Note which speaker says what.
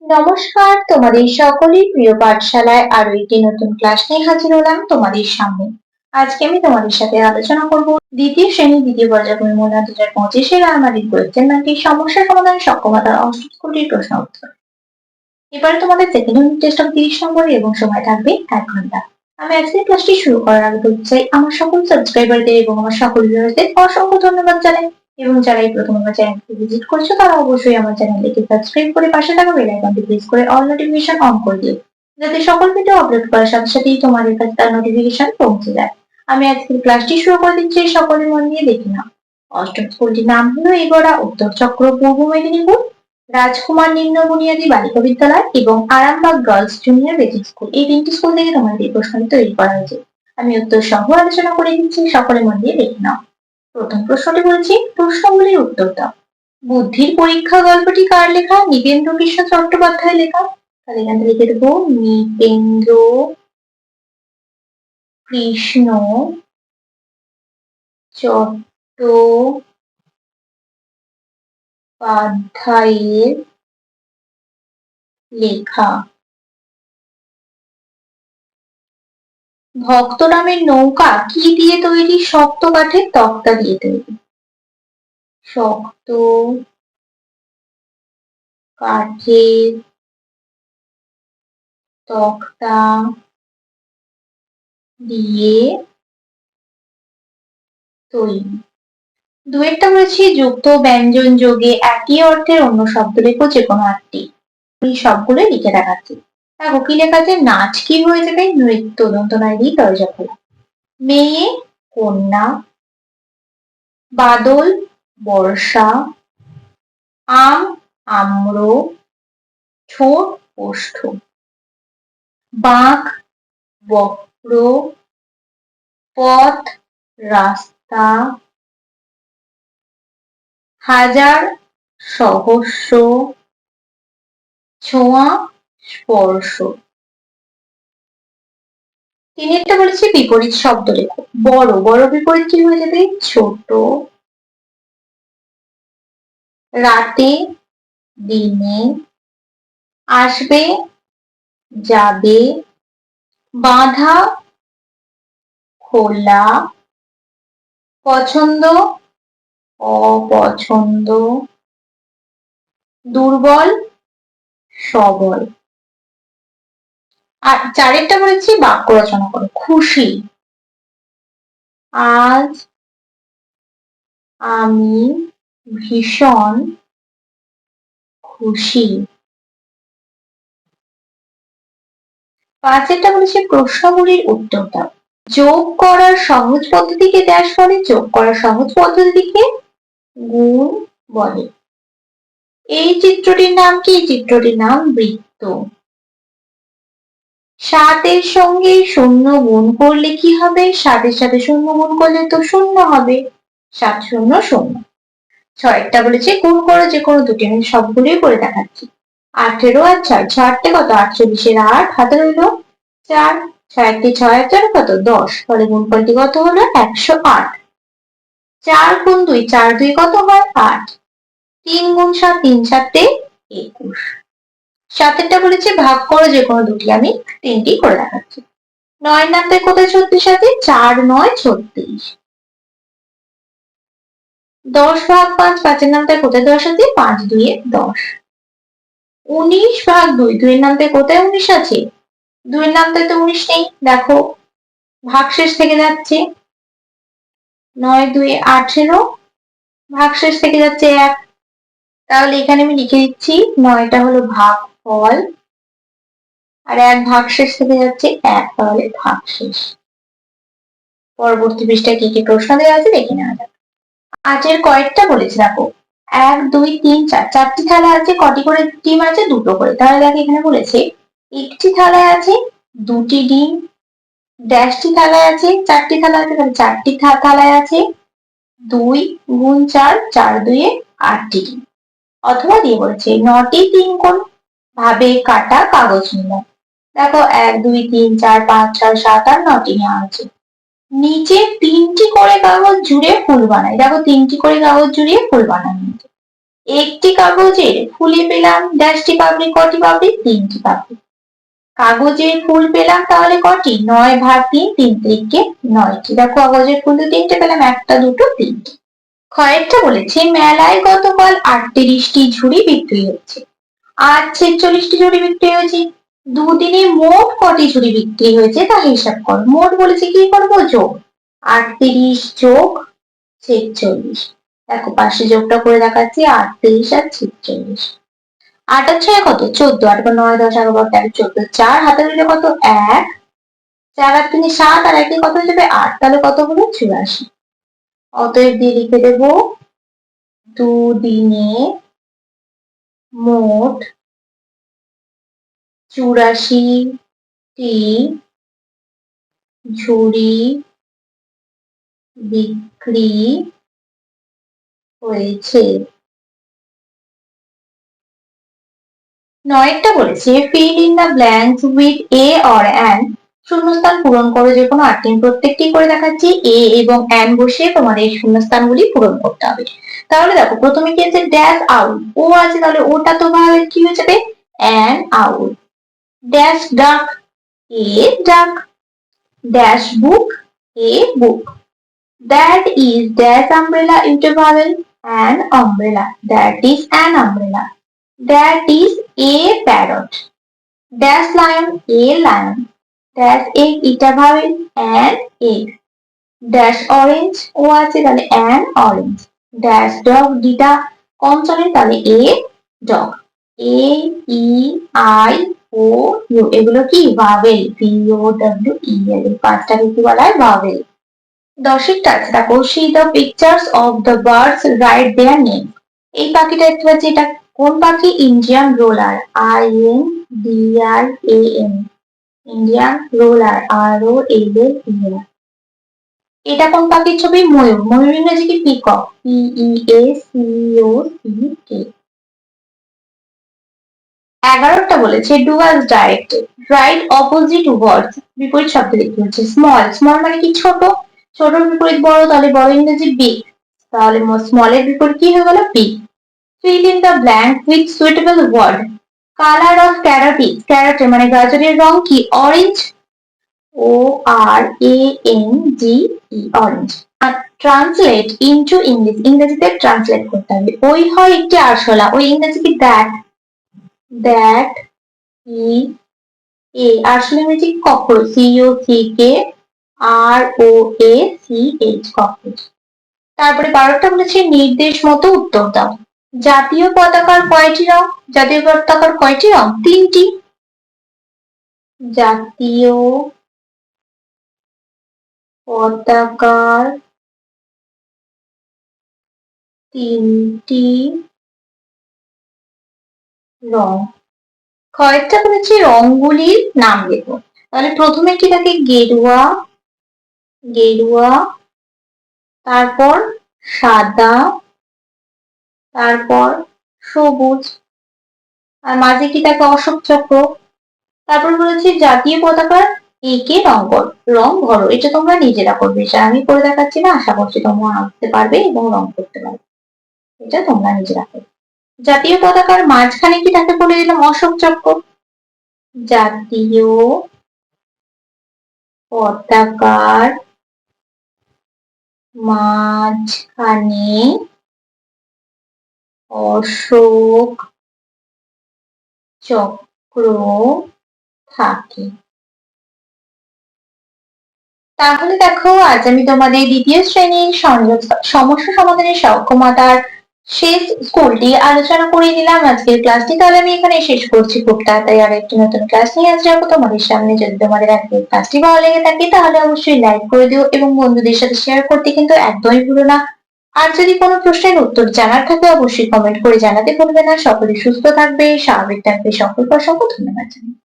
Speaker 1: নমস্কার, তোমাদের সকলের প্রিয় পাঠশালায় আরো একটি নতুন ক্লাস নিয়ে হাজির হলাম তোমাদের সামনে। আজকে আমি তোমাদের সাথে আলোচনা করব দ্বিতীয় শ্রেণী দ্বিতীয় পর্যায়ক্রমে মূল্যায়ন 2025-এর আলমারির কোয়েশ্চেন ব্যাংকের সমস্যা সমাধান সক্ষমতার অষ্টম স্কুলটির প্রশ্ন উত্তর। এবারে তোমাদের সেকেন্ড ইউনিট টেস্ট হবে 30 নম্বর এবং সময় থাকবে 1 ঘন্টা। আমি আজকের ক্লাসটি শুরু করার আগে বলতে চাই আমার সকল সাবস্ক্রাইবারদের এবং আমার সকল ভিউয়ারদের অসংখ্য ধন্যবাদ জানাই, এবং যারা এই প্রথম আমার চ্যানেলটি ভিজিট করছো তারা অবশ্যই আমার চ্যানেলটিকে সাবস্ক্রাইব করে পাশে থাকা বেল আইকনটি প্রেস করে অল নোটিফিকেশন অন করে দিও, যাতে সকল ভিডিও আপলোড করার সাথে সাথেই তোমাদের কাছে তার নোটিফিকেশন পৌঁছে যায়। আমি আজকের ক্লাসটি শুরু করে দিচ্ছি, সকলে মন দিয়ে দেখে নাও। অষ্টম স্কুলটির নাম হলো এগোড়া উত্তর চক্র, পূর্ব মেদিনীপুর, রাজকুমার নিম্ন বুনিয়াদী বালিকা বিদ্যালয় এবং Arambagh girls junior basic school, এই তিনটি স্কুল থেকে তোমাদের এই প্রশ্নটি তৈরি করা হয়েছে। আমি উত্তর সহ আলোচনা করে দিচ্ছি, সকলে মন দিয়ে দেখে নাও। প্রথম প্রশ্নটি বলছি, প্রশ্নগুলির উত্তর দাও। বুদ্ধির পরীক্ষা গল্পটি কার লেখা? নিপেন্দ্র কৃষ্ণ চট্টোপাধ্যায় লেখা। তাহলে এখান থেকে লিখে দেবো নিপেন্দ্র কৃষ্ণ চট্টোপাধ্যায়ের লেখা। ভক্তরামের নৌকা কি দিয়ে তৈরি? শক্ত কাঠের তক্তা দিয়ে তৈরি। শক্ত কাঠের তক্তা দিয়ে তৈরি। দুয়েরটা বলেছি, যুক্ত ব্যঞ্জন যোগে একই অর্থের অন্য শব্দ লেখো যে কোনো একটি। এই সবগুলো লিখে দেখাচ্ছি। দেখো কি লেখা আছে, নাচ কি হয়ে যাবে? নৃত্য, দন্ত নয় দিয়ে দরজা খোলা। মেয়ে কন্যা, বাদল বর্ষা, আম আম্র, ঠোঁট ওষ্ঠ, বাঁক বক্র, পথ রাস্তা, হাজার সহস্র, ছোঁয়া স্পর্শ। তিনেরটা বলেছি বিপরীত শব্দ লেখো। বড়, বড় বিপরীত কি হয়ে যাবে? ছোট। রাতে দিনে, আসবে যাবে, বাঁধা খোলা, পছন্দ অপছন্দ, দুর্বল সবল। আর চারেরটা বলেছি বাক্য রচনা করো। খুশি, আজ আমি ভীষণ খুশি। পাঁচেরটা বলেছি প্রশ্নগুলির উত্তর দাও। যোগ করার সহজ পদ্ধতিকে ড্যাশ বলে? যোগ করার সহজ পদ্ধতিকে গুণ বলে। এই চিত্রটির নাম কি? এই চিত্রটির নাম বৃত্ত। 7 এর সঙ্গে 0 গুণ করলে কি হবে? 7 এর সাথে 0 গুণ করলে তো 0 হবে। 7 0 0। 6টা বলেছে গুণ করো যে কোনো দুটি, আমি সবগুলোই করে দেখাচ্ছি। 18 আর 6, 6 কত? 48 এর 8, হাতে রইল 4, 6 6 আর 4 কত? 10, ফলে গুণফলটি কত হলো? 108। 4 গুণ 2, 4 2 কত হয়? 8। 3 গুণ 7, 3 7 21। 7এরটা বলেছে ভাগ করো যে কোনো দুটি, আমি 3টি করে দেখাচ্ছি। 9 নামতে কোথায় 36 আছে? 4 9 36। 10 ভাগ 5, 5 নামতে কোথায় 10 আছে? 5 2 10। 19 ভাগ 2, 2 নামতে কোথায় 19 আছে? 2 নামতে তো 19 নেই, দেখো ভাগশেষ থেকে যাচ্ছে। 9 2 18, ভাগশেষ থেকে যাচ্ছে 1। তাহলে এখানে আমি লিখে দিচ্ছি 9টা হলো ভাগফল আর 1 ভাগশেষ থেকে যাচ্ছে 1, তাহলে ভাগশেষ। পরবর্তী পৃষ্ঠায় কি কি প্রশ্ন দেওয়া আছে দেখে নেওয়া যাক। আজের কয়েকটা বলেছে দেখো, 1 2 3 4, 4টি থালা আছে, কটি করে ডিম আছে? 2টো করে। তাহলে দেখো এখানে বলেছে একটি থালায় আছে 2টি ডিম, ড্যাশটি থালায় আছে 4টি থালা আছে, তাহলে 4টি থালায় আছে 2 গুণ 4, 4 2 8টি ডিম। অথবা দিয়ে বলেছে 9টি 3 কোণ ভাবে কাটা কাগজ নিলাম। দেখো 1 2 3 4 5 6 7 আর 9টি নেওয়া আছে। নিচে 3টি করে কাগজ জুড়ে ফুল বানাই। দেখো 3টি করে কাগজ জুড়িয়ে ফুল বানানো হয়েছে। একটি কাগজের ফুলে পেলাম ড্যাশটি পাপড়ি, কটি পাপড়ি? 3টি পাপড়ি। কাগজের ফুল পেলাম তাহলে কটি? 9 ভাগ 3, 3 3 9টি। দেখো কাগজের ফুল তো 3টে পেলাম, একটা দুটো 3টে। কয়েকটা বলেছে মেলায় গতকাল 38টি ঝুড়ি বিক্রি হচ্ছে, আজ 46টি ঝুড়ি বিক্রি হয়েছে, দুদিনে মোট কটি ঝুড়ি বিক্রি হয়েছে তা হিসাব করো। মোট বলেছে কি করবো? যোগ। 38 যোগ 46। দেখো পাশে যোগটা করে দেখাচ্ছি, 38 আর 46। 8 আর 6 কত? 14। 8 বার 9, 10, 11, 12, 13, 14। 4 হাতে দিলে কত? 1। 4 আর 3 7, আর 1 কত হয়ে যাবে? 8। তাহলে কত হলো? 84। অতএব দিয়ে লিখে দেবো দুদিনে মোট 84টি ঝুড়ি বিক্রি হয়েছে। 9টা বলেছে fill in the blanks with a or an, শূন্যস্থান পূরণ করো যে কোনো 8টি। প্রত্যেকটি করে দেখাচ্ছি, a এবং an বসিয়ে তোমাদের শূন্যস্থানগুলি পূরণ করতে হবে। তাহলে দেখো প্রথমে কি আছে? ড্যাশ আউল, ও আছে, তাহলে ওটা তো ভাবে কি হয়ে যাবে? an owl। ড্যাশ ডাক, a duck। Dash book, a book। That is dash umbrella into vowel, an umbrella। That is an umbrella। That is a parrot। Dash lion, a lion। Dash egg, এটা vowel, an egg। Dash orange, ও আছে তাহলে an orange। Dash dog, ডিটা কম চলে তাহলে a dog। a e i o u, এগুলো কি? vowel, v o w e l, এই পাঁচটাকে কি বলা হয়? vowel। 10টা আছে দেখো, see the pictures of the birds, write their name। এই পাখিটা দেখতে পাচ্ছি, এটা কোন পাখি? Indian roller, INDIAN, Indian roller, ROLLER। এটা কোন পাখির ছবি? ময়ূর, ময়ূর ইংরেজি কি? Peacock, PEACOCK। 11টা বলেছে do as directed, write opposite words, বিপরীত শব্দ লিখতে হচ্ছে। স্মল, স্মল মানে কি? ছোট, ছোটর বিপরীত বড়, তাহলে বড় ইংরেজি বিগ, তাহলে স্মল এর বিপরীত কি হয়ে গেল? Big. fill in the blank with suitable word, color of carrot is, carrot মানে গাজরের রং কি? Orange, ORANGE, orange. আর ট্রান্সলেট ইনটু ইংলিশ, ইংরেজিতে ট্রান্সলেট করতে হবে। ওই হয় একটি আরশোলা, ওই ইংরেজি কি? দ্যাট, দ্যাট is a, আরশোলা ইংরেজি ককরোচ, COCKROACH, ককরোচ। তারপরে 12টা বলেছে নির্দেশ মতো উত্তর দাও। জাতীয় পতাকার কয়টি রং? জাতীয় পতাকার কয়টি রং? 3টি। জাতীয় পতাকার 3টি রং। কয়েকটা বলেছে রংগুলির নাম লেখো। তাহলে প্রথমে কি থাকে? গেরুয়া, গেরুয়া, তারপর সাদা, তারপর সবুজ, আর মাঝে কি থাকে? অশোক চক্র। তারপর বলেছি জাতীয় পতাকার একে রং ভরো। এটা তোমরা নিজেরা করবে, এটা আমি করে দেখাচ্ছি না, আশা করছি তোমরা আঁকতে পারবে এবং রং করতে পারবে। এটা তোমরা নিজেরা করবে। জাতীয় পতাকার মাঝখানে কি থাকে বলে দিলাম? অশোক চক্র। জাতীয় পতাকার মাঝখানে অশোক চক্র থাকে। তাহলে দেখো আজ আমি তোমাদের দ্বিতীয় শ্রেণীর সমস্যা সমাধানের সক্ষমতার শেষ স্কুলটি আলোচনা করে দিলাম আজকের ক্লাসটি। তাহলে আমি এখানে শেষ করছি, খুব তাড়াতাড়ি আর একটি নতুন ক্লাস নিয়ে আসবো তোমাদের সামনে। যদি তোমাদের আজকের ক্লাসটি ভালো লেগে থাকে তাহলে অবশ্যই লাইক করে দিও এবং বন্ধুদের সাথে শেয়ার করতে কিন্তু একদমই ভুলো না। আর যদি কোনো প্রশ্নের উত্তর জানার থাকে অবশ্যই কমেন্ট করে জানাতে ভুলবে না। সকলে সুস্থ থাকবে, স্বাভাবিক থাকবে। সকলকে অসংখ্য ধন্যবাদ জানাই।